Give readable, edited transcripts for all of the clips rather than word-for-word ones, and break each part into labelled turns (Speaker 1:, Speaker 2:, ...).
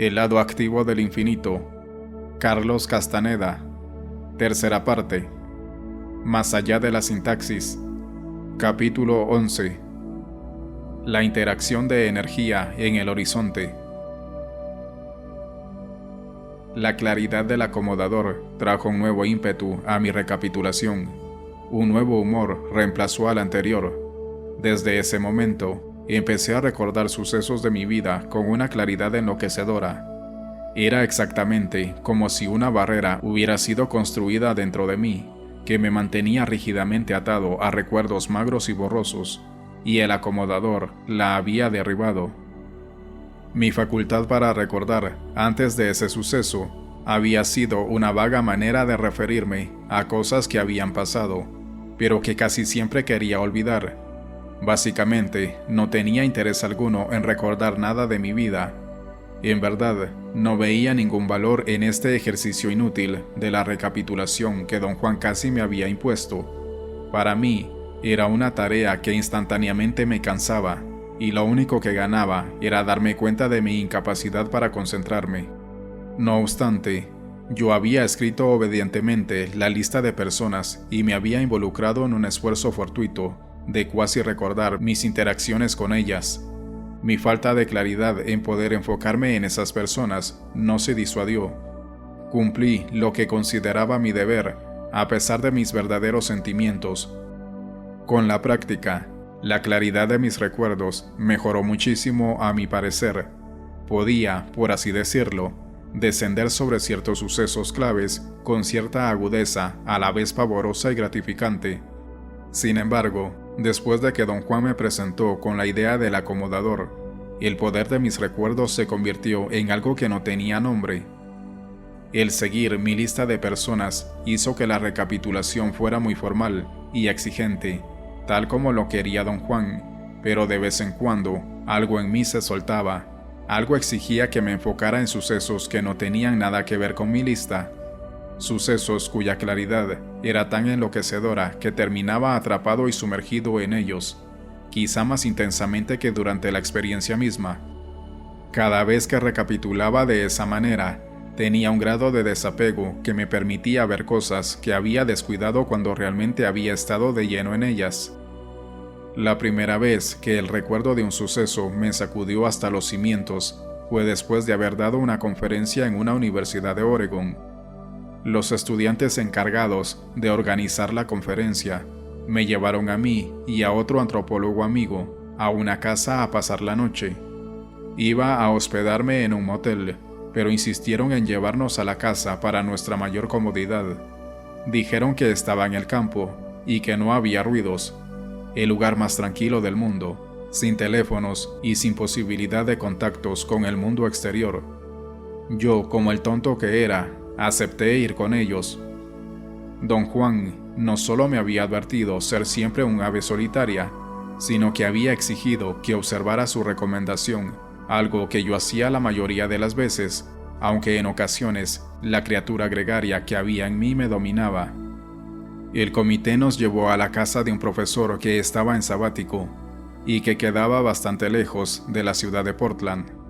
Speaker 1: El lado activo del infinito. Carlos Castaneda. Tercera parte. Más allá de la sintaxis. Capítulo 11. La interacción de energía en el horizonte. La claridad del acomodador trajo un nuevo ímpetu a mi recapitulación. Un nuevo humor reemplazó al anterior. Desde ese momento, empecé a recordar sucesos de mi vida con una claridad enloquecedora. Era exactamente como si una barrera hubiera sido construida dentro de mí, que me mantenía rígidamente atado a recuerdos magros y borrosos, y el acomodador la había derribado. Mi facultad para recordar, antes de ese suceso, había sido una vaga manera de referirme a cosas que habían pasado, pero que casi siempre quería olvidar. Básicamente, no tenía interés alguno en recordar nada de mi vida. En verdad, no veía ningún valor en este ejercicio inútil de la recapitulación que don Juan casi me había impuesto. Para mí, era una tarea que instantáneamente me cansaba, y lo único que ganaba era darme cuenta de mi incapacidad para concentrarme. No obstante, yo había escrito obedientemente la lista de personas y me había involucrado en un esfuerzo fortuito de cuasi recordar mis interacciones con ellas. Mi falta de claridad en poder enfocarme en esas personas no se disuadió. Cumplí lo que consideraba mi deber, a pesar de mis verdaderos sentimientos. Con la práctica, la claridad de mis recuerdos mejoró muchísimo a mi parecer. Podía, por así decirlo, descender sobre ciertos sucesos claves con cierta agudeza, a la vez pavorosa y gratificante. Sin embargo, después de que don Juan me presentó con la idea del acomodador, el poder de mis recuerdos se convirtió en algo que no tenía nombre. El seguir mi lista de personas hizo que la recapitulación fuera muy formal y exigente, tal como lo quería don Juan, pero de vez en cuando algo en mí se soltaba, algo exigía que me enfocara en sucesos que no tenían nada que ver con mi lista. Sucesos cuya claridad era tan enloquecedora que terminaba atrapado y sumergido en ellos, quizá más intensamente que durante la experiencia misma. Cada vez que recapitulaba de esa manera, tenía un grado de desapego que me permitía ver cosas que había descuidado cuando realmente había estado de lleno en ellas. La primera vez que el recuerdo de un suceso me sacudió hasta los cimientos fue después de haber dado una conferencia en una universidad de Oregón. Los estudiantes encargados de organizar la conferencia me llevaron a mí y a otro antropólogo amigo a una casa a pasar la noche. Iba a hospedarme en un motel, pero insistieron en llevarnos a la casa para nuestra mayor comodidad. Dijeron que estaba en el campo y que no había ruidos, el lugar más tranquilo del mundo, sin teléfonos y sin posibilidad de contactos con el mundo exterior. Yo, como el tonto que era, acepté ir con ellos. Don Juan no solo me había advertido ser siempre un ave solitaria, sino que había exigido que observara su recomendación, algo que yo hacía la mayoría de las veces, aunque en ocasiones la criatura gregaria que había en mí me dominaba. El comité nos llevó a la casa de un profesor que estaba en sabático y que quedaba bastante lejos de la ciudad de Portland.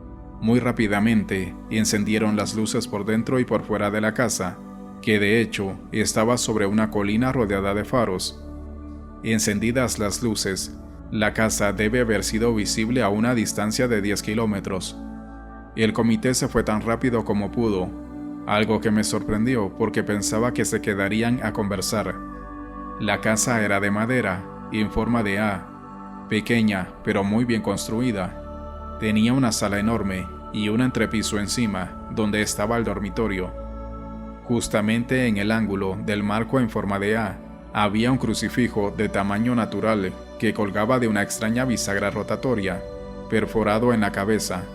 Speaker 1: Muy rápidamente encendieron las luces por dentro y por fuera de la casa, que de hecho estaba sobre una colina rodeada de faros. Encendidas las luces, la casa debe haber sido visible a una distancia de 10 kilómetros. El comité se fue tan rápido como pudo, algo que me sorprendió porque pensaba que se quedarían a conversar. La casa era de madera, en forma de A, pequeña pero muy bien construida. Tenía una sala enorme y un entrepiso encima, donde estaba el dormitorio. Justamente en el ángulo del marco en forma de A, había un crucifijo de tamaño natural que colgaba de una extraña bisagra rotatoria, perforado en la cabeza.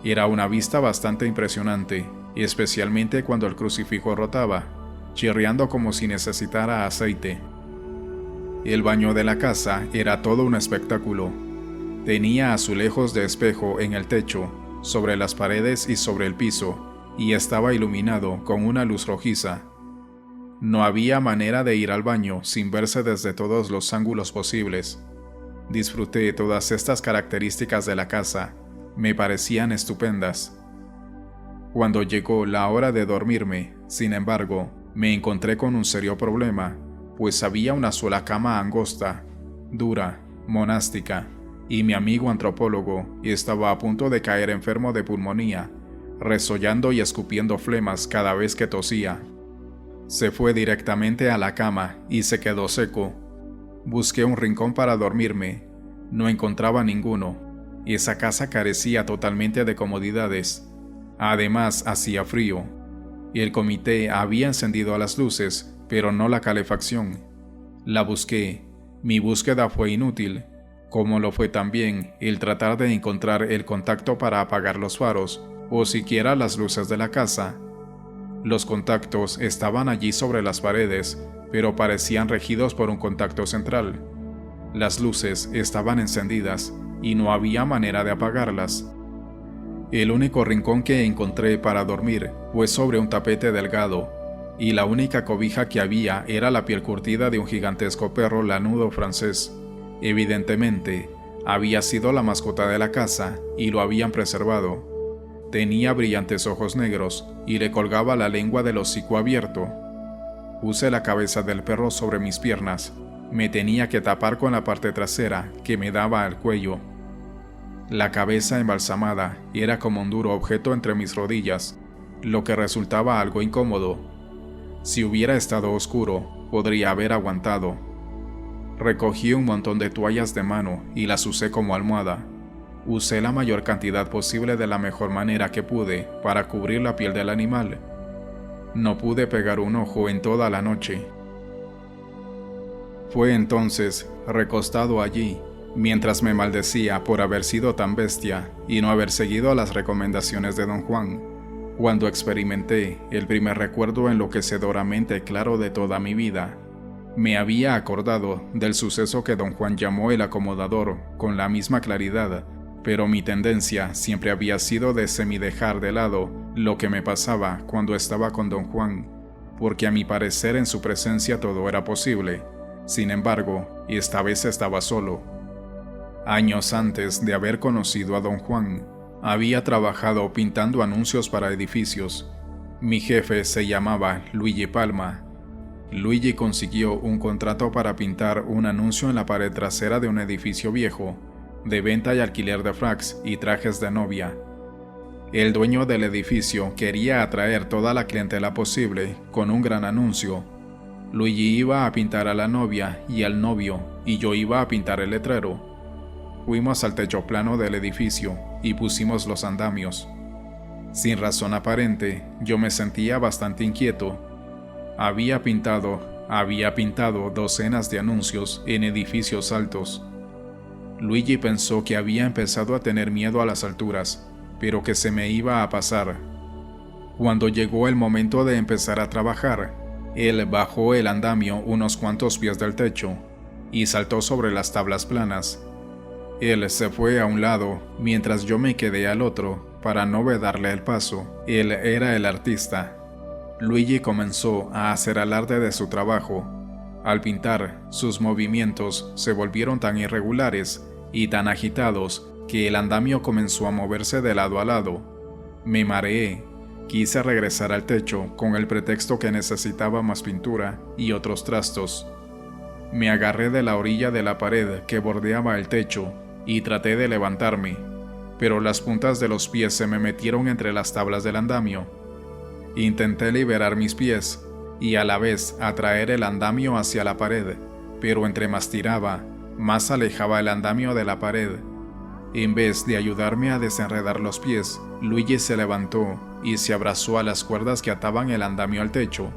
Speaker 1: Era una vista bastante impresionante, especialmente cuando el crucifijo rotaba, chirriando como si necesitara aceite. El baño de la casa era todo un espectáculo. Tenía azulejos de espejo en el techo, sobre las paredes y sobre el piso, y estaba iluminado con una luz rojiza. No había manera de ir al baño sin verse desde todos los ángulos posibles. Disfruté todas estas características de la casa, me parecían estupendas. Cuando llegó la hora de dormirme, sin embargo, me encontré con un serio problema, pues había una sola cama angosta, dura, monástica, y mi amigo antropólogo estaba a punto de caer enfermo de pulmonía, resollando y escupiendo flemas cada vez que tosía. Se fue directamente a la cama y se quedó seco. Busqué un rincón para dormirme. No encontraba ninguno. Esa casa carecía totalmente de comodidades. Además, hacía frío. El comité había encendido las luces, pero no la calefacción. La busqué. Mi búsqueda fue inútil, como lo fue también el tratar de encontrar el contacto para apagar los faros, o siquiera las luces de la casa. Los contactos estaban allí sobre las paredes, pero parecían regidos por un contacto central. Las luces estaban encendidas y no había manera de apagarlas. El único rincón que encontré para dormir fue sobre un tapete delgado, y la única cobija que había era la piel curtida de un gigantesco perro lanudo francés. Evidentemente, había sido la mascota de la casa y lo habían preservado. Tenía brillantes ojos negros y le colgaba la lengua del hocico abierto. Puse la cabeza del perro sobre mis piernas. Me tenía que tapar con la parte trasera que me daba al cuello. La cabeza embalsamada era como un duro objeto entre mis rodillas, lo que resultaba algo incómodo. Si hubiera estado oscuro, podría haber aguantado. Recogí un montón de toallas de mano y las usé como almohada. Usé la mayor cantidad posible de la mejor manera que pude para cubrir la piel del animal. No pude pegar un ojo en toda la noche. Fue entonces, recostado allí, mientras me maldecía por haber sido tan bestia y no haber seguido las recomendaciones de don Juan, cuando experimenté el primer recuerdo enloquecedoramente claro de toda mi vida. Me había acordado del suceso que don Juan llamó el acomodador con la misma claridad, pero mi tendencia siempre había sido de semidejar de lado lo que me pasaba cuando estaba con don Juan, porque a mi parecer en su presencia todo era posible. Sin embargo, esta vez estaba solo. Años antes de haber conocido a don Juan, había trabajado pintando anuncios para edificios. Mi jefe se llamaba Luigi Palma. Luigi consiguió un contrato para pintar un anuncio en la pared trasera de un edificio viejo, de venta y alquiler de fracs y trajes de novia. El dueño del edificio quería atraer toda la clientela posible con un gran anuncio. Luigi iba a pintar a la novia y al novio, y yo iba a pintar el letrero. Fuimos al techo plano del edificio y pusimos los andamios. Sin razón aparente, yo me sentía bastante inquieto. Había pintado docenas de anuncios en edificios altos. Luigi pensó que había empezado a tener miedo a las alturas, pero que se me iba a pasar. Cuando llegó el momento de empezar a trabajar, él bajó el andamio unos cuantos pies del techo y saltó sobre las tablas planas. Él se fue a un lado mientras yo me quedé al otro para no vedarle el paso. Él era el artista. Luigi comenzó a hacer alarde de su trabajo. Al pintar, sus movimientos se volvieron tan irregulares y tan agitados que el andamio comenzó a moverse de lado a lado. Me mareé. Quise regresar al techo con el pretexto que necesitaba más pintura y otros trastos. Me agarré de la orilla de la pared que bordeaba el techo y traté de levantarme, pero las puntas de los pies se me metieron entre las tablas del andamio. Intenté liberar mis pies y a la vez atraer el andamio hacia la pared, pero entre más tiraba, más alejaba el andamio de la pared. En vez de ayudarme a desenredar los pies, Luigi se levantó y se abrazó a las cuerdas que ataban el andamio al techo.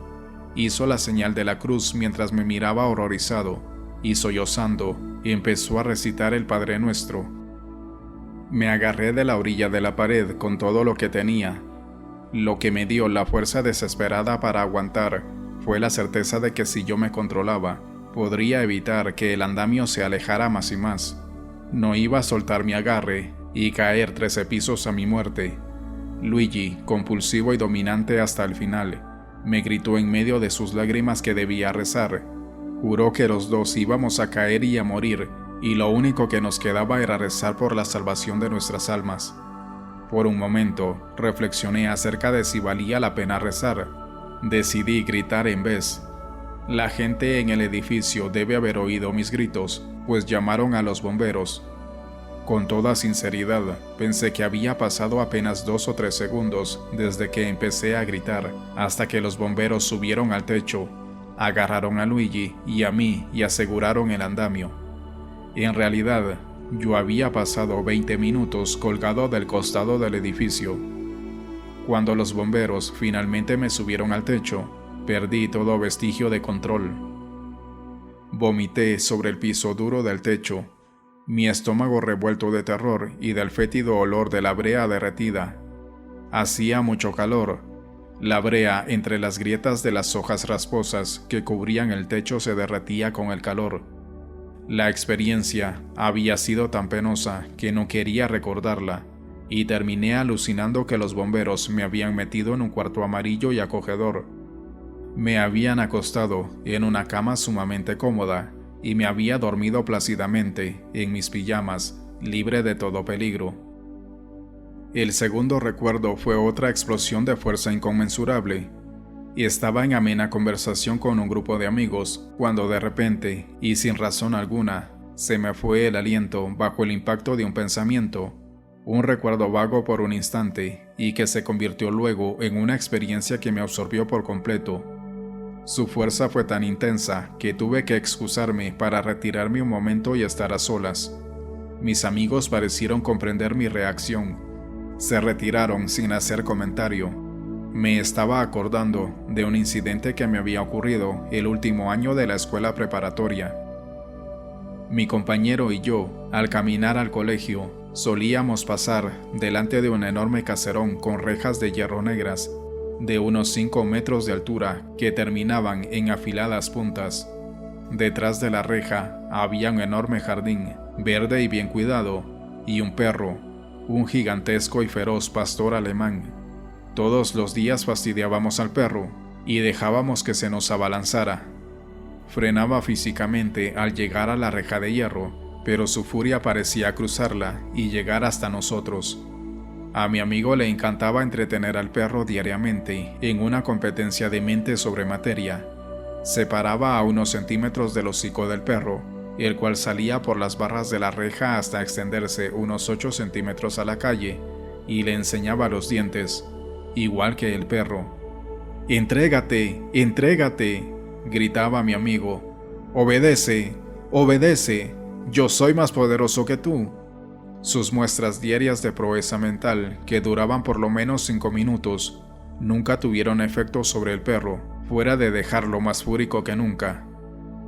Speaker 1: Hizo la señal de la cruz mientras me miraba horrorizado, y sollozando, empezó a recitar el Padre Nuestro. Me agarré de la orilla de la pared con todo lo que tenía. Lo que me dio la fuerza desesperada para aguantar fue la certeza de que si yo me controlaba, podría evitar que el andamio se alejara más y más. No iba a soltar mi agarre y caer 13 pisos a mi muerte. Luigi, compulsivo y dominante hasta el final, me gritó en medio de sus lágrimas que debía rezar. Juró que los dos íbamos a caer y a morir, y lo único que nos quedaba era rezar por la salvación de nuestras almas. Por un momento, reflexioné acerca de si valía la pena rezar. Decidí gritar en vez. La gente en el edificio debe haber oído mis gritos, pues llamaron a los bomberos. Con toda sinceridad, pensé que había pasado apenas 2 o 3 segundos desde que empecé a gritar hasta que los bomberos subieron al techo, agarraron a Luigi y a mí y aseguraron el andamio. En realidad, yo había pasado 20 minutos colgado del costado del edificio. Cuando los bomberos finalmente me subieron al techo, perdí todo vestigio de control. Vomité sobre el piso duro del techo, mi estómago revuelto de terror y del fétido olor de la brea derretida. Hacía mucho calor. La brea entre las grietas de las hojas rasposas que cubrían el techo se derretía con el calor. La experiencia había sido tan penosa que no quería recordarla, y terminé alucinando que los bomberos me habían metido en un cuarto amarillo y acogedor. Me habían acostado en una cama sumamente cómoda y me había dormido plácidamente en mis pijamas, libre de todo peligro. El segundo recuerdo fue otra explosión de fuerza inconmensurable, y estaba en amena conversación con un grupo de amigos cuando de repente, y sin razón alguna, se me fue el aliento bajo el impacto de un pensamiento, un recuerdo vago por un instante y que se convirtió luego en una experiencia que me absorbió por completo. Su fuerza fue tan intensa que tuve que excusarme para retirarme un momento y estar a solas. Mis amigos parecieron comprender mi reacción. Se retiraron sin hacer comentario. Me estaba acordando de un incidente que me había ocurrido el último año de la escuela preparatoria. Mi compañero y yo, al caminar al colegio, solíamos pasar delante de un enorme caserón con rejas de hierro negras, de unos 5 metros de altura que terminaban en afiladas puntas. Detrás de la reja había un enorme jardín, verde y bien cuidado, y un perro, un gigantesco y feroz pastor alemán. Todos los días fastidiábamos al perro y dejábamos que se nos abalanzara. Frenaba físicamente al llegar a la reja de hierro, pero su furia parecía cruzarla y llegar hasta nosotros. A mi amigo le encantaba entretener al perro diariamente en una competencia de mente sobre materia. Se paraba a unos centímetros del hocico del perro, el cual salía por las barras de la reja hasta extenderse unos 8 centímetros a la calle, y le enseñaba los dientes, igual que el perro. «¡Entrégate! ¡Entrégate!», gritaba mi amigo. «¡Obedece! ¡Obedece! Yo soy más poderoso que tú». Sus muestras diarias de proeza mental, que duraban por lo menos 5 minutos, nunca tuvieron efecto sobre el perro, fuera de dejarlo más fúrico que nunca.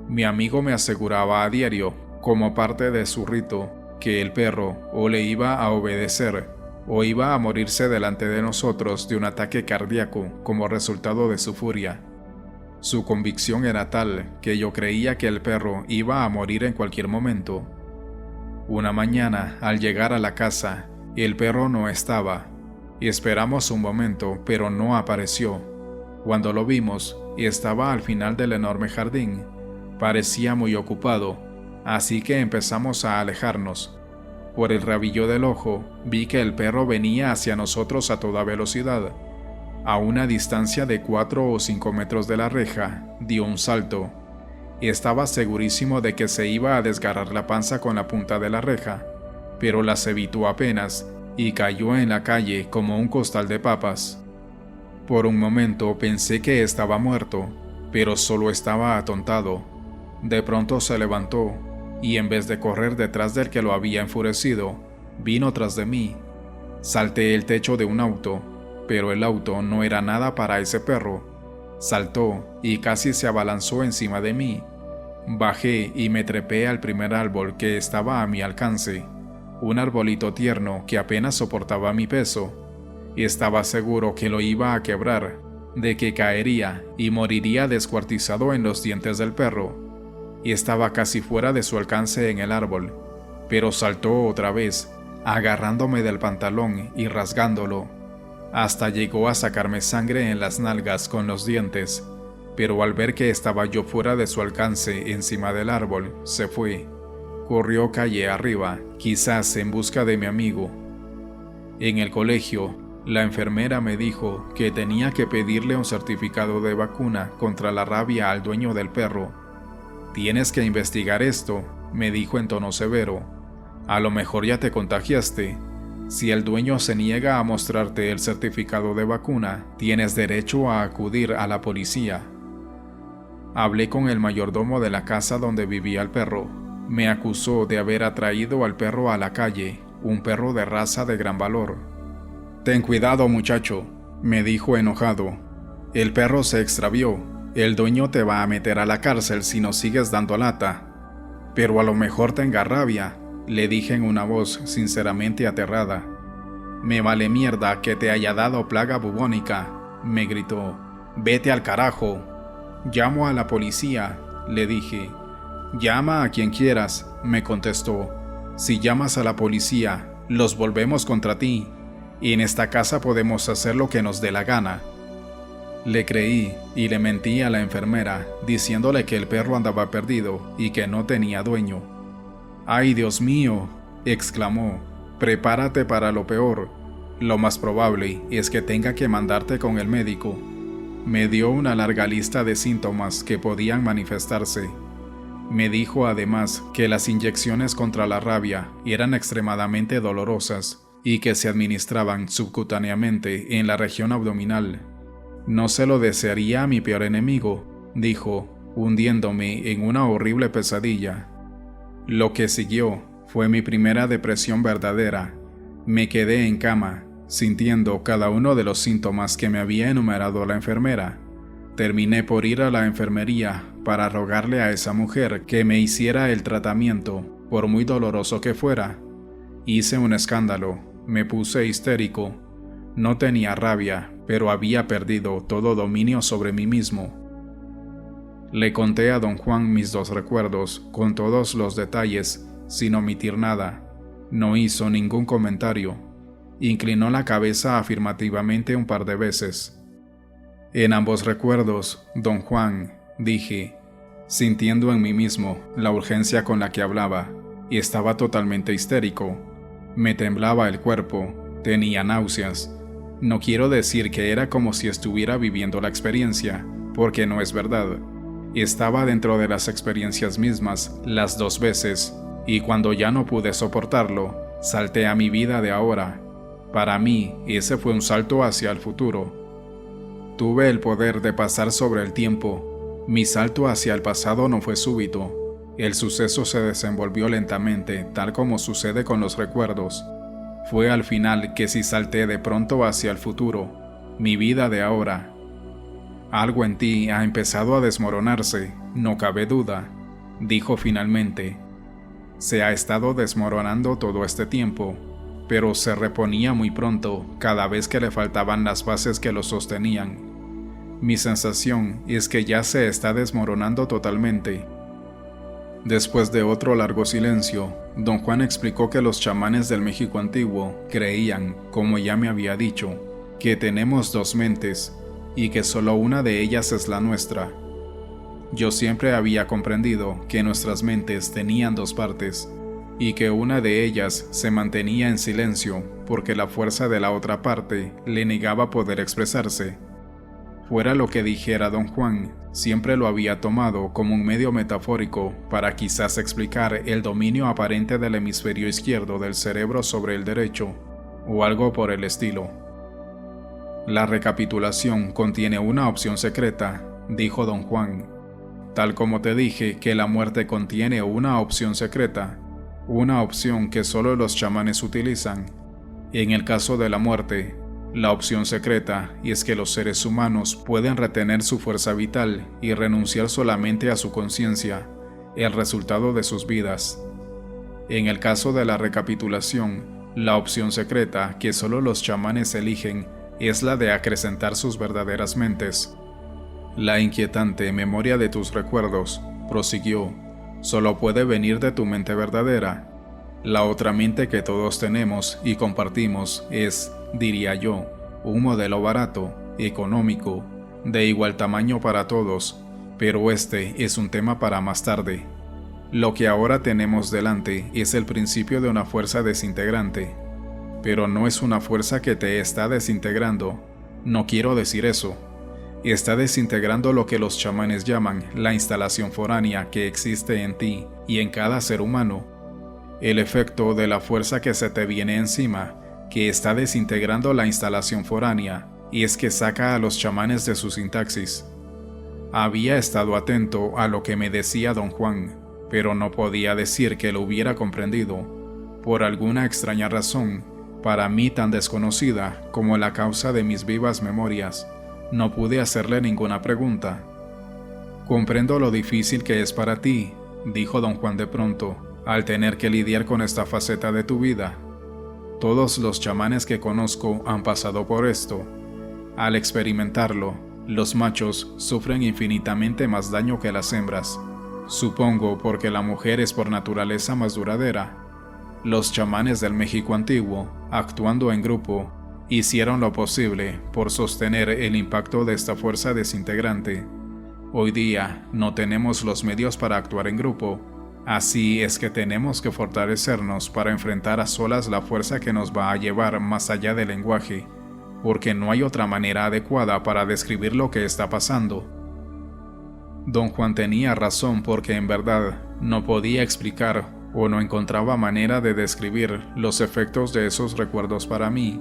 Speaker 1: Mi amigo me aseguraba a diario, como parte de su rito, que el perro o le iba a obedecer, o iba a morirse delante de nosotros de un ataque cardíaco como resultado de su furia. Su convicción era tal que yo creía que el perro iba a morir en cualquier momento. Una mañana, al llegar a la casa, el perro no estaba. Esperamos un momento, pero no apareció. Cuando lo vimos, estaba al final del enorme jardín. Parecía muy ocupado, así que empezamos a alejarnos. Por el rabillo del ojo, vi que el perro venía hacia nosotros a toda velocidad. A una distancia de 4 o 5 metros de la reja, dio un salto. Estaba segurísimo de que se iba a desgarrar la panza con la punta de la reja, pero las evitó apenas y cayó en la calle como un costal de papas. Por un momento pensé que estaba muerto, pero solo estaba atontado. De pronto se levantó y en vez de correr detrás del que lo había enfurecido, vino tras de mí. Salté el techo de un auto, pero el auto no era nada para ese perro. Saltó y casi se abalanzó encima de mí. Bajé y me trepé al primer árbol que estaba a mi alcance, un arbolito tierno que apenas soportaba mi peso. Estaba seguro que lo iba a quebrar, de que caería y moriría descuartizado en los dientes del perro. Y estaba casi fuera de su alcance en el árbol, pero saltó otra vez, agarrándome del pantalón y rasgándolo. Hasta llegó a sacarme sangre en las nalgas con los dientes, pero al ver que estaba yo fuera de su alcance encima del árbol, se fue. Corrió calle arriba, quizás en busca de mi amigo. En el colegio, la enfermera me dijo que tenía que pedirle un certificado de vacuna contra la rabia al dueño del perro. Tienes que investigar esto, me dijo en tono severo. A lo mejor ya te contagiaste. Si el dueño se niega a mostrarte el certificado de vacuna, tienes derecho a acudir a la policía. Hablé con el mayordomo de la casa donde vivía el perro. Me acusó de haber atraído al perro a la calle, un perro de raza de gran valor. «Ten cuidado, muchacho», me dijo enojado. «El perro se extravió. El dueño te va a meter a la cárcel si no sigues dando lata». «Pero a lo mejor tenga rabia», le dije en una voz sinceramente aterrada. «Me vale mierda que te haya dado plaga bubónica», me gritó. «Vete al carajo». «Llamo a la policía», le dije. «Llama a quien quieras», me contestó. «Si llamas a la policía, los volvemos contra ti. Y en esta casa podemos hacer lo que nos dé la gana». Le creí y le mentí a la enfermera, diciéndole que el perro andaba perdido y que no tenía dueño. «¡Ay, Dios mío!», exclamó. «Prepárate para lo peor. Lo más probable es que tenga que mandarte con el médico». Me dio una larga lista de síntomas que podían manifestarse. Me dijo además que las inyecciones contra la rabia eran extremadamente dolorosas y que se administraban subcutáneamente en la región abdominal. «No se lo desearía a mi peor enemigo», dijo, hundiéndome en una horrible pesadilla. Lo que siguió fue mi primera depresión verdadera. Me quedé en cama, sintiendo cada uno de los síntomas que me había enumerado la enfermera. Terminé por ir a la enfermería para rogarle a esa mujer que me hiciera el tratamiento, por muy doloroso que fuera. Hice un escándalo, me puse histérico. No tenía rabia, pero había perdido todo dominio sobre mí mismo. Le conté a don Juan mis 2 recuerdos, con todos los detalles, sin omitir nada. No hizo ningún comentario. Inclinó la cabeza afirmativamente un par de veces. «En ambos recuerdos, don Juan», dije, sintiendo en mí mismo la urgencia con la que hablaba, y estaba totalmente histérico. Me temblaba el cuerpo, tenía náuseas. No quiero decir que era como si estuviera viviendo la experiencia, porque no es verdad. Estaba dentro de las experiencias mismas las 2 veces, y cuando ya no pude soportarlo, salté a mi vida de ahora. Para mí, ese fue un salto hacia el futuro. Tuve el poder de pasar sobre el tiempo. Mi salto hacia el pasado no fue súbito. El suceso se desenvolvió lentamente, tal como sucede con los recuerdos. Fue al final que sí salté de pronto hacia el futuro, mi vida de ahora. «Algo en ti ha empezado a desmoronarse, no cabe duda», dijo finalmente. «Se ha estado desmoronando todo este tiempo, pero se reponía muy pronto cada vez que le faltaban las bases que lo sostenían. Mi sensación es que ya se está desmoronando totalmente». Después de otro largo silencio, don Juan explicó que los chamanes del México antiguo creían, como ya me había dicho, que tenemos 2 mentes y que solo una de ellas es la nuestra. Yo siempre había comprendido que nuestras mentes tenían 2 partes y que una de ellas se mantenía en silencio porque la fuerza de la otra parte le negaba poder expresarse. Fuera lo que dijera don Juan, siempre lo había tomado como un medio metafórico para quizás explicar el dominio aparente del hemisferio izquierdo del cerebro sobre el derecho, o algo por el estilo. «La recapitulación contiene una opción secreta», dijo don Juan. «Tal como te dije que la muerte contiene una opción secreta, una opción que solo los chamanes utilizan. En el caso de la muerte, la opción secreta es que los seres humanos pueden retener su fuerza vital y renunciar solamente a su conciencia, el resultado de sus vidas. En el caso de la recapitulación, la opción secreta que solo los chamanes eligen es la de acrecentar sus verdaderas mentes. La inquietante memoria de tus recuerdos, prosiguió, solo puede venir de tu mente verdadera. La otra mente que todos tenemos y compartimos es, diría yo, un modelo barato, económico, de igual tamaño para todos, pero este es un tema para más tarde. Lo que ahora tenemos delante es el principio de una fuerza desintegrante. pero no es una fuerza que te está desintegrando. No quiero decir eso. Está desintegrando lo que los chamanes llaman la instalación foránea que existe en ti y en cada ser humano. El efecto de la fuerza que se te viene encima, que está desintegrando la instalación foránea, y es que saca a los chamanes de su sintaxis. Había estado atento a lo que me decía don Juan, pero no podía decir que lo hubiera comprendido. Por alguna extraña razón, para mí tan desconocida como la causa de mis vivas memorias, no pude hacerle ninguna pregunta. «Comprendo lo difícil que es para ti», dijo don Juan de pronto, «al tener que lidiar con esta faceta de tu vida. Todos los chamanes que conozco han pasado por esto. Al experimentarlo, los machos sufren infinitamente más daño que las hembras. Supongo porque la mujer es por naturaleza más duradera. Los chamanes del México antiguo, actuando en grupo, hicieron lo posible por sostener el impacto de esta fuerza desintegrante. Hoy día no tenemos los medios para actuar en grupo, así es que tenemos que fortalecernos para enfrentar a solas la fuerza que nos va a llevar más allá del lenguaje, porque no hay otra manera adecuada para describir lo que está pasando». Don Juan tenía razón porque en verdad no podía explicar o no encontraba manera de describir los efectos de esos recuerdos para mí.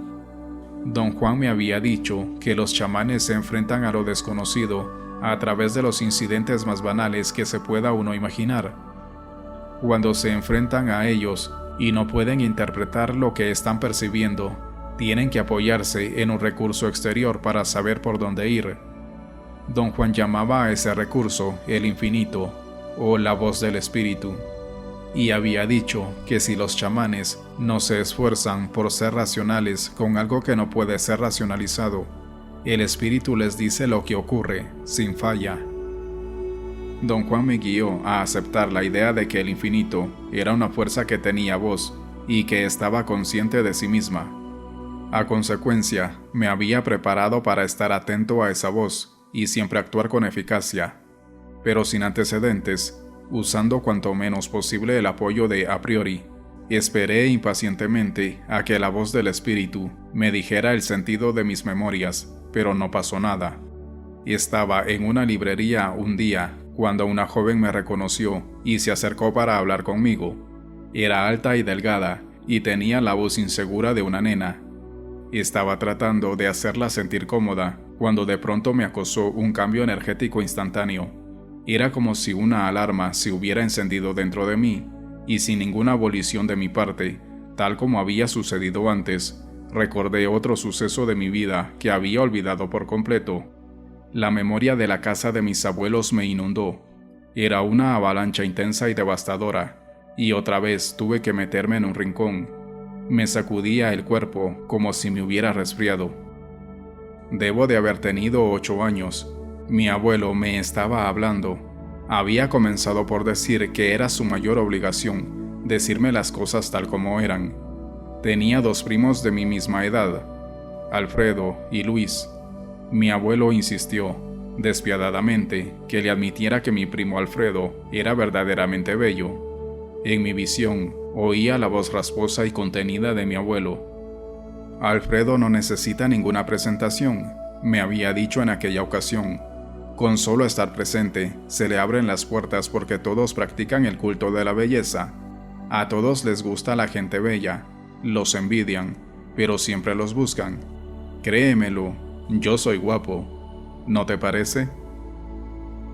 Speaker 1: Don Juan me había dicho que los chamanes se enfrentan a lo desconocido a través de los incidentes más banales que se pueda uno imaginar. Cuando se enfrentan a ellos y no pueden interpretar lo que están percibiendo, tienen que apoyarse en un recurso exterior para saber por dónde ir. Don Juan llamaba a ese recurso el infinito o la voz del espíritu, y había dicho que si los chamanes no se esfuerzan por ser racionales con algo que no puede ser racionalizado, el espíritu les dice lo que ocurre, sin falla. Don Juan me guió a aceptar la idea de que el infinito era una fuerza que tenía voz y que estaba consciente de sí misma. A consecuencia, me había preparado para estar atento a esa voz y siempre actuar con eficacia, pero sin antecedentes, usando cuanto menos posible el apoyo de a priori. Esperé impacientemente a que la voz del espíritu me dijera el sentido de mis memorias, pero no pasó nada. Estaba en una librería un día cuando una joven me reconoció y se acercó para hablar conmigo. Era alta y delgada y tenía la voz insegura de una nena. Estaba tratando de hacerla sentir cómoda cuando de pronto me acosó un cambio energético instantáneo. Era como si una alarma se hubiera encendido dentro de mí, y sin ninguna volición de mi parte, tal como había sucedido antes, recordé otro suceso de mi vida que había olvidado por completo. La memoria de la casa de mis abuelos me inundó. Era una avalancha intensa y devastadora, y otra vez tuve que meterme en un rincón. Me sacudía el cuerpo como si me hubiera resfriado. Debo de haber tenido 8 años. Mi abuelo me estaba hablando. Había comenzado por decir que era su mayor obligación decirme las cosas tal como eran. Tenía 2 primos de mi misma edad, Alfredo y Luis. Mi abuelo insistió, despiadadamente, que le admitiera que mi primo Alfredo era verdaderamente bello. En mi visión, oía la voz rasposa y contenida de mi abuelo. «Alfredo no necesita ninguna presentación», me había dicho en aquella ocasión. «Con solo estar presente, se le abren las puertas porque todos practican el culto de la belleza. A todos les gusta la gente bella, los envidian, pero siempre los buscan. Créemelo, yo soy guapo. ¿No te parece?».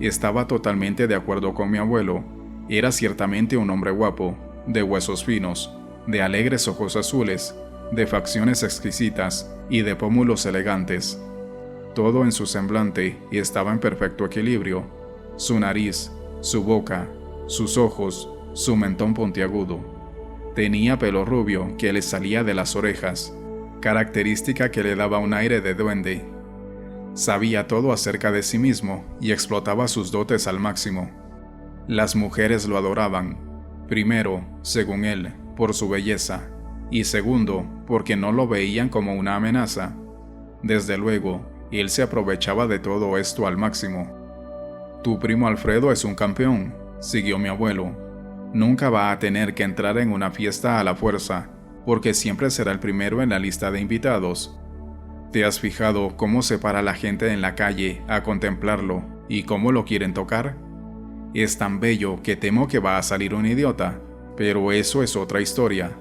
Speaker 1: Estaba totalmente de acuerdo con mi abuelo. Era ciertamente un hombre guapo, de huesos finos, de alegres ojos azules, de facciones exquisitas y de pómulos elegantes. Todo en su semblante estaba en perfecto equilibrio: su nariz, su boca, sus ojos, su mentón puntiagudo. Tenía pelo rubio que le salía de las orejas, característica que le daba un aire de duende. Sabía todo acerca de sí mismo y explotaba sus dotes al máximo. Las mujeres lo adoraban, primero, según él, por su belleza, y segundo, porque no lo veían como una amenaza. Desde luego, él se aprovechaba de todo esto al máximo. «Tu primo Alfredo es un campeón», siguió mi abuelo. «Nunca va a tener que entrar en una fiesta a la fuerza. porque siempre será el primero en la lista de invitados. ¿Te has fijado cómo se para la gente en la calle a contemplarlo y cómo lo quieren tocar? Es tan bello que temo que va a salir un idiota, pero eso es otra historia.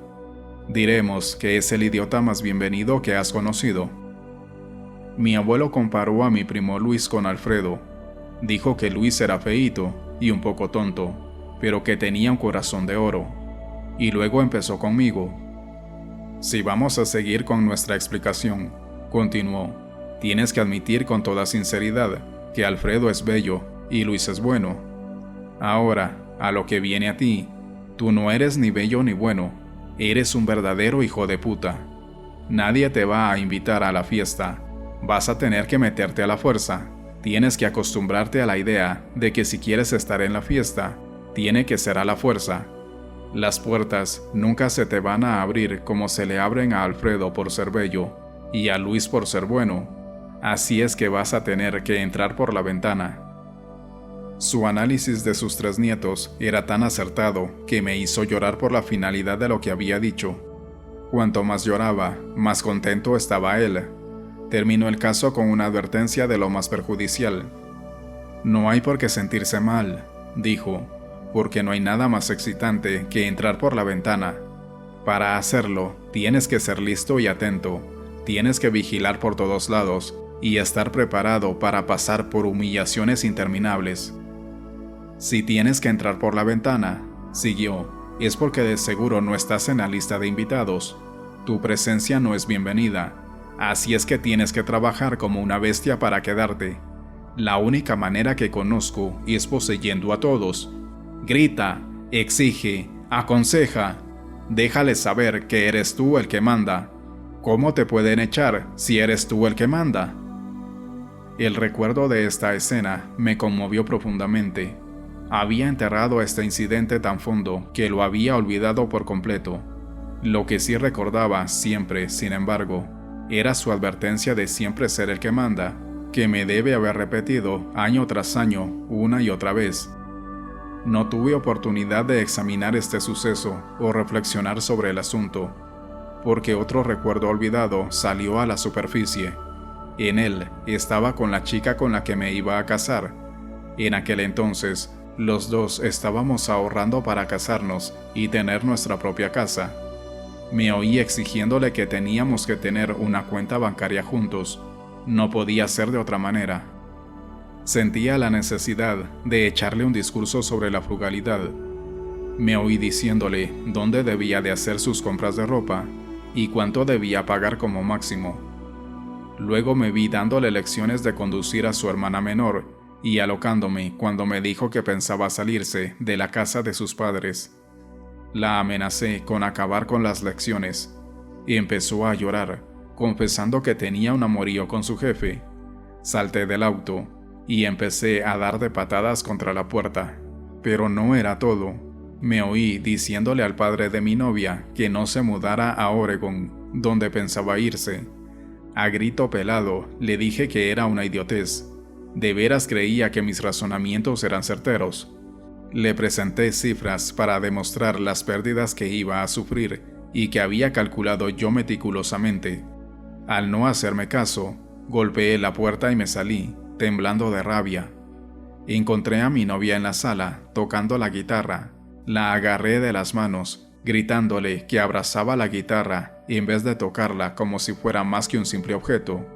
Speaker 1: Diremos que es el idiota más bienvenido que has conocido. Mi abuelo comparó a mi primo Luis con Alfredo. Dijo que Luis era feíto y un poco tonto, pero que tenía un corazón de oro. Y luego empezó conmigo. Si vamos a seguir con nuestra explicación, continuó, tienes que admitir con toda sinceridad que Alfredo es bello y Luis es bueno. Ahora, a lo que viene a ti, tú no eres ni bello ni bueno, eres un verdadero hijo de puta. Nadie te va a invitar a la fiesta, vas a tener que meterte a la fuerza, tienes que acostumbrarte a la idea de que si quieres estar en la fiesta, tiene que ser a la fuerza. Las puertas nunca se te van a abrir como se le abren a Alfredo por ser bello y a Luis por ser bueno, así es que vas a tener que entrar por la ventana. Su análisis de sus 3 nietos era tan acertado que me hizo llorar por la finalidad de lo que había dicho. Cuanto más lloraba, más contento estaba él. Terminó el caso con una advertencia de lo más perjudicial. No hay por qué sentirse mal, dijo, porque no hay nada más excitante que entrar por la ventana. Para hacerlo, tienes que ser listo y atento, tienes que vigilar por todos lados y estar preparado para pasar por humillaciones interminables. Si tienes que entrar por la ventana, siguió, es porque de seguro no estás en la lista de invitados. Tu presencia no es bienvenida, así es que tienes que trabajar como una bestia para quedarte. La única manera que conozco es poseyendo a todos. Grita, exige, aconseja, déjales saber que eres tú el que manda. ¿Cómo te pueden echar si eres tú el que manda? El recuerdo de esta escena me conmovió profundamente. Había enterrado este incidente tan fondo que lo había olvidado por completo. Lo que sí recordaba siempre, sin embargo, era su advertencia de siempre ser el que manda, que me debe haber repetido año tras año, una y otra vez. No tuve oportunidad de examinar este suceso o reflexionar sobre el asunto, porque otro recuerdo olvidado salió a la superficie. En él estaba con la chica con la que me iba a casar. En aquel entonces, los dos estábamos ahorrando para casarnos y tener nuestra propia casa. Me oí exigiéndole que teníamos que tener una cuenta bancaria juntos. No podía ser de otra manera. Sentía la necesidad de echarle un discurso sobre la frugalidad. Me oí diciéndole dónde debía de hacer sus compras de ropa y cuánto debía pagar como máximo. Luego me vi dándole lecciones de conducir a su hermana menor y alocándome cuando me dijo que pensaba salirse de la casa de sus padres. La amenacé con acabar con las lecciones y empezó a llorar, confesando que tenía un amorío con su jefe. Salté del auto y empecé a dar de patadas contra la puerta. Pero no era todo. Me oí diciéndole al padre de mi novia que no se mudara a Oregon, donde pensaba irse. A grito pelado le dije que era una idiotez. De veras creía que mis razonamientos eran certeros. Le presenté cifras para demostrar las pérdidas que iba a sufrir y que había calculado yo meticulosamente. Al no hacerme caso, golpeé la puerta y me salí, temblando de rabia. Encontré a mi novia en la sala, tocando la guitarra. La agarré de las manos, gritándole que abrazaba la guitarra en vez de tocarla como si fuera más que un simple objeto.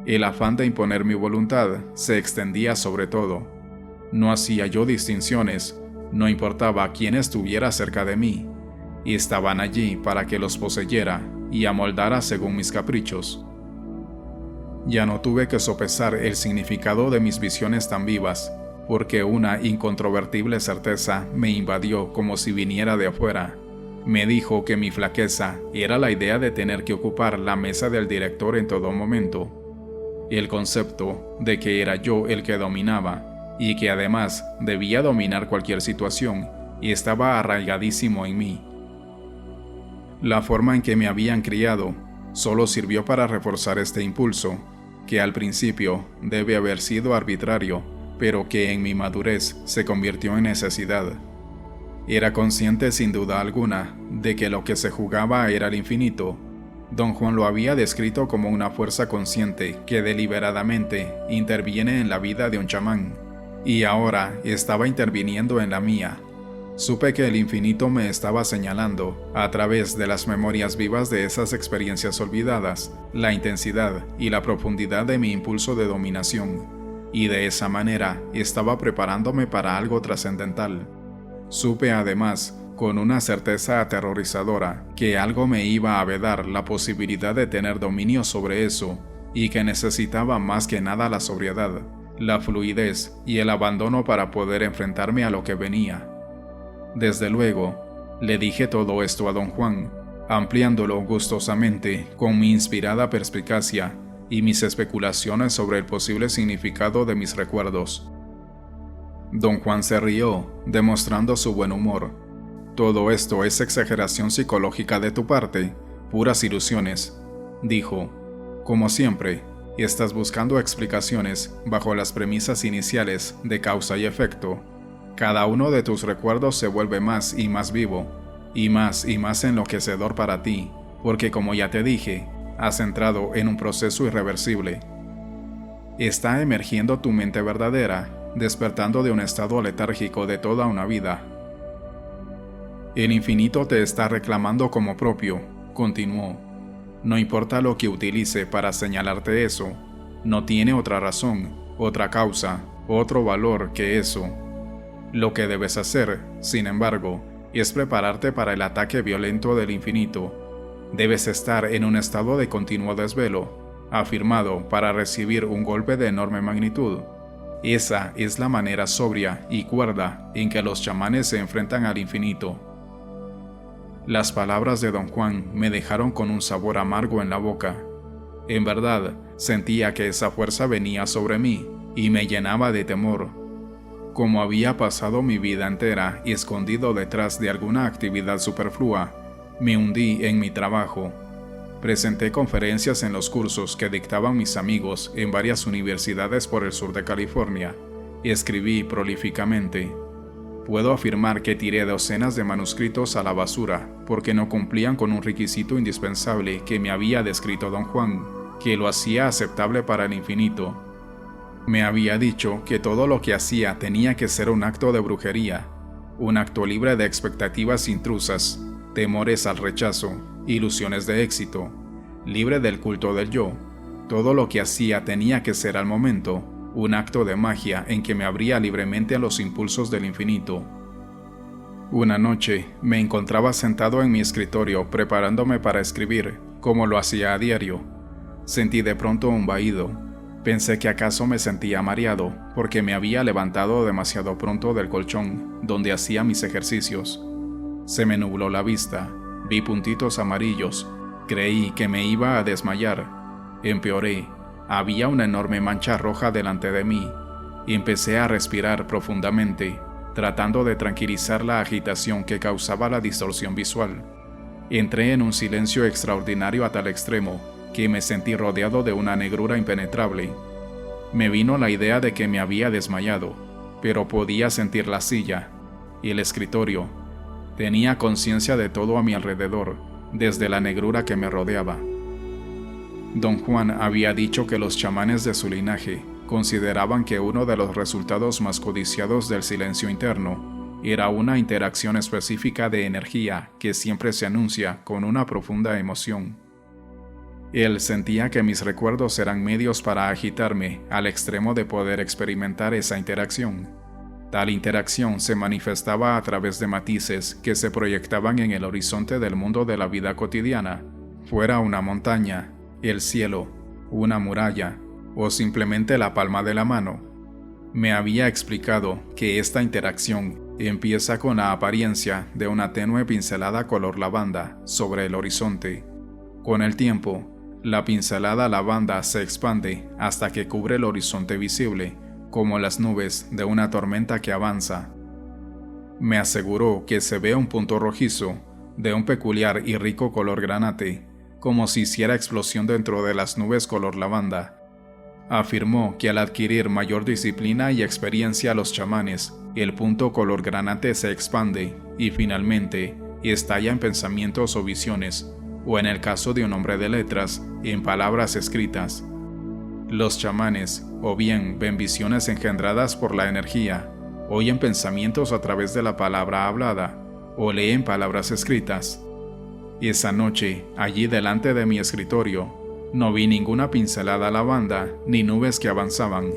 Speaker 1: El afán de imponer mi voluntad se extendía sobre todo. No hacía yo distinciones, no importaba quién estuviera cerca de mí, y estaban allí para que los poseyera y amoldara según mis caprichos. Ya no tuve que sopesar el significado de mis visiones tan vivas, porque una incontrovertible certeza me invadió como si viniera de afuera. Me dijo que mi flaqueza era la idea de tener que ocupar la mesa del director en todo momento. El concepto de que era yo el que dominaba y que además debía dominar cualquier situación estaba arraigadísimo en mí. La forma en que me habían criado solo sirvió para reforzar este impulso, que al principio debe haber sido arbitrario, pero que en mi madurez se convirtió en necesidad. Era consciente sin duda alguna de que lo que se jugaba era el infinito. Don Juan lo había descrito como una fuerza consciente que deliberadamente interviene en la vida de un chamán, y ahora estaba interviniendo en la mía. Supe que el infinito me estaba señalando, a través de las memorias vivas de esas experiencias olvidadas, la intensidad y la profundidad de mi impulso de dominación, y de esa manera estaba preparándome para algo trascendental. Supe además, con una certeza aterrorizadora, que algo me iba a vedar la posibilidad de tener dominio sobre eso, y que necesitaba más que nada la sobriedad, la fluidez y el abandono para poder enfrentarme a lo que venía. Desde luego, le dije todo esto a don Juan, ampliándolo gustosamente con mi inspirada perspicacia y mis especulaciones sobre el posible significado de mis recuerdos. Don Juan se rió, demostrando su buen humor. «Todo esto es exageración psicológica de tu parte, puras ilusiones», dijo. «Como siempre, estás buscando explicaciones bajo las premisas iniciales de causa y efecto. Cada uno de tus recuerdos se vuelve más y más vivo, y más enloquecedor para ti, porque como ya te dije, has entrado en un proceso irreversible. Está emergiendo tu mente verdadera, despertando de un estado letárgico de toda una vida. El infinito te está reclamando como propio», continuó. «No importa lo que utilice para señalarte eso, no tiene otra razón, otra causa, otro valor que eso. Lo que debes hacer, sin embargo, es prepararte para el ataque violento del infinito. Debes estar en un estado de continuo desvelo, afirmado para recibir un golpe de enorme magnitud. Esa es la manera sobria y cuerda en que los chamanes se enfrentan al infinito». Las palabras de don Juan me dejaron con un sabor amargo en la boca. En verdad, sentía que esa fuerza venía sobre mí y me llenaba de temor. Como había pasado mi vida entera escondido detrás de alguna actividad superflua, me hundí en mi trabajo. Presenté conferencias en los cursos que dictaban mis amigos en varias universidades por el sur de California. Escribí prolíficamente. Puedo afirmar que tiré docenas de manuscritos a la basura porque no cumplían con un requisito indispensable que me había descrito don Juan, que lo hacía aceptable para el infinito. Me había dicho que todo lo que hacía tenía que ser un acto de brujería, un acto libre de expectativas intrusas, temores al rechazo, ilusiones de éxito, libre del culto del yo. Todo lo que hacía tenía que ser al momento un acto de magia en que me abría libremente a los impulsos del infinito. Una noche me encontraba sentado en mi escritorio preparándome para escribir, como lo hacía a diario. Sentí de pronto un vahido. Pensé que acaso me sentía mareado porque me había levantado demasiado pronto del colchón donde hacía mis ejercicios. Se me nubló la vista, vi puntitos amarillos, creí que me iba a desmayar. Empeoré. Había una enorme mancha roja delante de mí, y empecé a respirar profundamente, tratando de tranquilizar la agitación que causaba la distorsión visual. Entré en un silencio extraordinario a tal extremo, que me sentí rodeado de una negrura impenetrable. Me vino la idea de que me había desmayado, pero podía sentir la silla, y el escritorio. Tenía conciencia de todo a mi alrededor, desde la negrura que me rodeaba. Don Juan había dicho que los chamanes de su linaje consideraban que uno de los resultados más codiciados del silencio interno era una interacción específica de energía que siempre se anuncia con una profunda emoción. Él sentía que mis recuerdos eran medios para agitarme al extremo de poder experimentar esa interacción. Tal interacción se manifestaba a través de matices que se proyectaban en el horizonte del mundo de la vida cotidiana, fuera una montaña, el cielo, una muralla o simplemente la palma de la mano. Me había explicado que esta interacción empieza con la apariencia de una tenue pincelada color lavanda sobre el horizonte. Con el tiempo, la pincelada lavanda se expande hasta que cubre el horizonte visible, como las nubes de una tormenta que avanza. Me aseguró que se ve un punto rojizo, de un peculiar y rico color granate, como si hiciera explosión dentro de las nubes color lavanda. Afirmó que al adquirir mayor disciplina y experiencia los chamanes, el punto color granate se expande y finalmente estalla en pensamientos o visiones, o en el caso de un hombre de letras, en palabras escritas. Los chamanes, o bien ven visiones engendradas por la energía, oyen pensamientos a través de la palabra hablada, o leen palabras escritas. Esa noche, allí delante de mi escritorio, no vi ninguna pincelada a la banda ni nubes que avanzaban.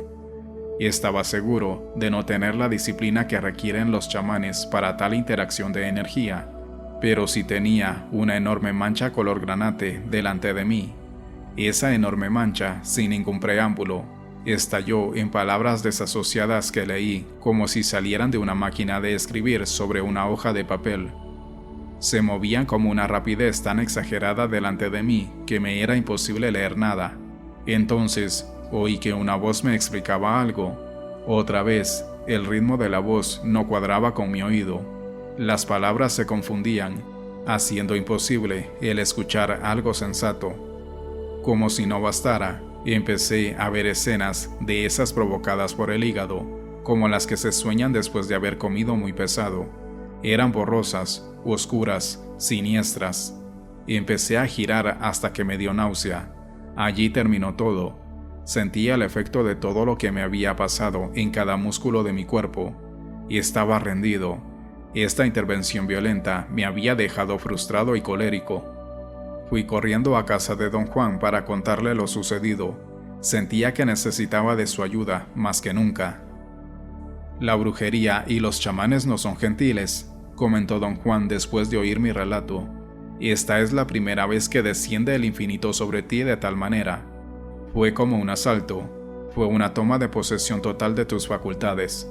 Speaker 1: Estaba seguro de no tener la disciplina que requieren los chamanes para tal interacción de energía, pero sí tenía una enorme mancha color granate delante de mí. Esa enorme mancha, sin ningún preámbulo, estalló en palabras desasociadas que leí como si salieran de una máquina de escribir sobre una hoja de papel. Se movían con una rapidez tan exagerada delante de mí que me era imposible leer nada. Entonces oí que una voz me explicaba algo. Otra vez, el ritmo de la voz no cuadraba con mi oído. Las palabras se confundían, haciendo imposible el escuchar algo sensato. Como si no bastara, empecé a ver escenas de esas provocadas por el hígado, como las que se sueñan después de haber comido muy pesado. Eran borrosas, oscuras, siniestras. Empecé a girar hasta que me dio náusea. Allí terminó todo. Sentía el efecto de todo lo que me había pasado en cada músculo de mi cuerpo, y estaba rendido. Esta intervención violenta me había dejado frustrado y colérico. Fui corriendo a casa de don Juan para contarle lo sucedido. Sentía que necesitaba de su ayuda más que nunca. La brujería y los chamanes no son gentiles, comentó don Juan después de oír mi relato. Esta es la primera vez que desciende el infinito sobre ti de tal manera. Fue como un asalto, fue una toma de posesión total de tus facultades.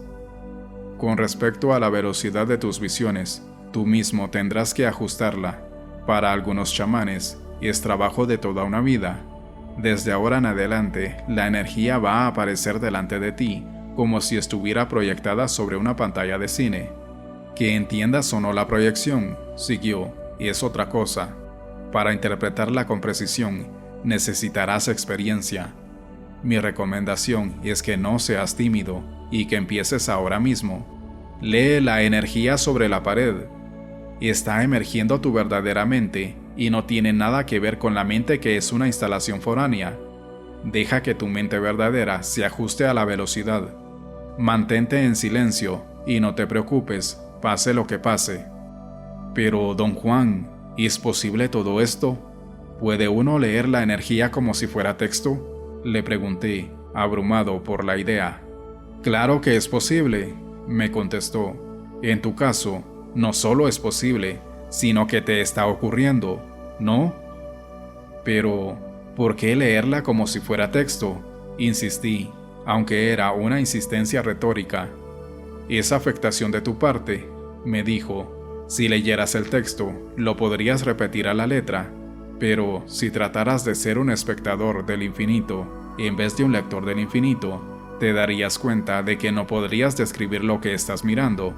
Speaker 1: Con respecto a la velocidad de tus visiones, tú mismo tendrás que ajustarla. Para algunos chamanes, es trabajo de toda una vida. Desde ahora en adelante, la energía va a aparecer delante de ti, como si estuviera proyectada sobre una pantalla de cine. Que entiendas o no la proyección, siguió, es otra cosa. Para interpretarla con precisión, necesitarás experiencia. Mi recomendación es que no seas tímido y que empieces ahora mismo. Lee la energía sobre la pared. Está emergiendo tu verdadera mente y no tiene nada que ver con la mente que es una instalación foránea. Deja que tu mente verdadera se ajuste a la velocidad. Mantente en silencio y no te preocupes, pase lo que pase. Pero, don Juan, ¿es posible todo esto? ¿Puede uno leer la energía como si fuera texto? Le pregunté, abrumado por la idea. Claro que es posible, me contestó. En tu caso, no solo es posible, sino que te está ocurriendo, ¿no? Pero, ¿por qué leerla como si fuera texto? Insistí, aunque era una insistencia retórica. Es afectación de tu parte, me dijo. Si leyeras el texto, lo podrías repetir a la letra, pero si trataras de ser un espectador del infinito, en vez de un lector del infinito, te darías cuenta de que no podrías describir lo que estás mirando,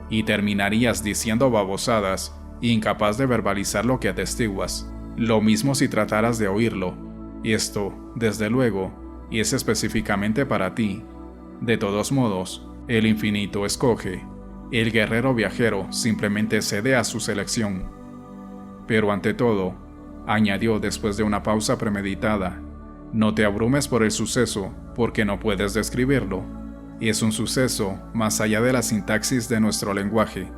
Speaker 1: y terminarías diciendo babosadas, incapaz de verbalizar lo que atestiguas. Lo mismo si trataras de oírlo. Esto, desde luego, es específicamente para ti. De todos modos, el infinito escoge. El guerrero viajero simplemente cede a su selección. Pero ante todo, añadió después de una pausa premeditada, no te abrumes por el suceso, porque no puedes describirlo. Es un suceso más allá de la sintaxis de nuestro lenguaje.